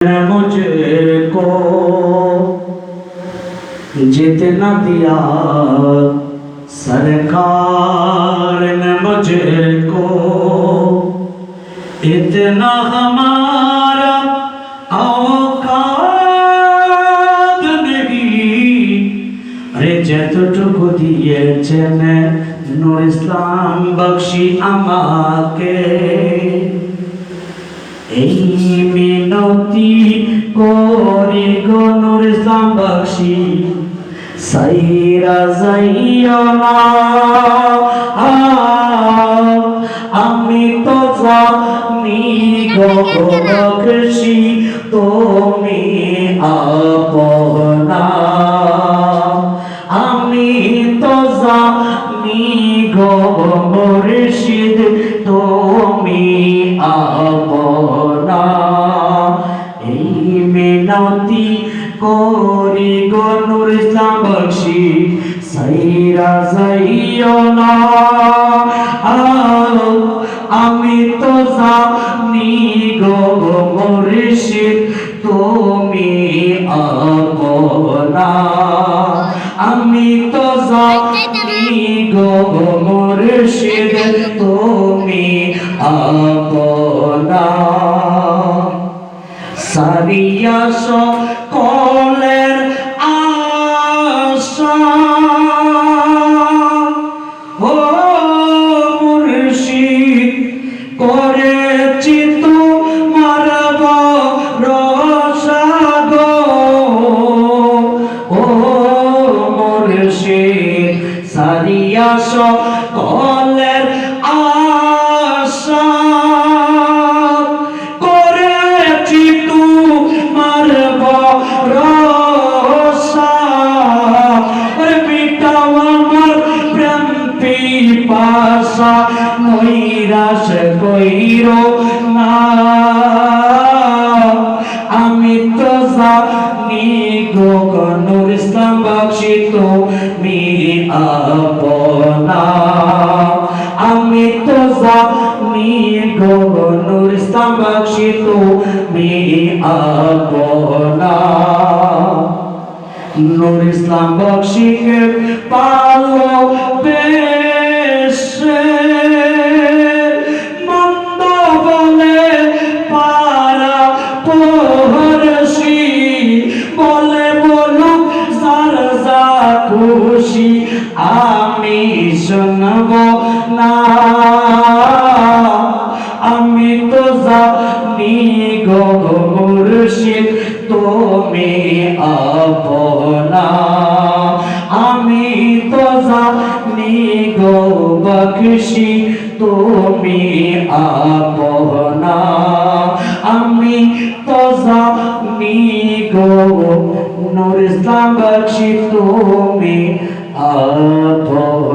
मुझको जितना दिया सरकार ने मुझको इतना हमारा औकात नहीं। अरे যতটুকু দিয়েছেন নূর ইসলাম বখশি আমাকে, এই মিনতি করি গো নূর ইসলাম বখশি সাইরা যাইও না। আমি তো জানি গো বখশি তুমি আপনা, আমি তো জানি গো মুর্শিদ তুমি আপনা। এই মিনতি করি গো নূর ইসলাম বখশি সাইরা যাইও না। আমি তো জানি গো মুর্শিদ তুমি আপনা, আমি তো জানি গো মুর্শিদ তুমি আপনা। সারিয়া সকলের আশা ও মুর্শিদ করেছি তোমার ভরসা গো। ও মুর্শিদ সারিয়া সকলের আশা করেছি তোমার ভরসা। মিটাও আমার প্রেম পিপাসা, নৈরাশ কইরো না। আমি তো জানি গো নূর ইসলাম বখশি তুমি আপনা, আমি তো জানি গো নূর ইসলাম বখশি তুমি আপনা। নূর ইসলাম বখশিকে ভালোবেসে মন্দ বলে পারা পড়শি, বলে বলুক যার যা খুশি আমি শুনব না। আমি তো জানি গো মুর্শিদ তুমি আপনা, আমি তো জানি গো বখশি তুমি আপনা, আমি তো জানি গো নূর ইসলাম বখশি তুমি আপনা।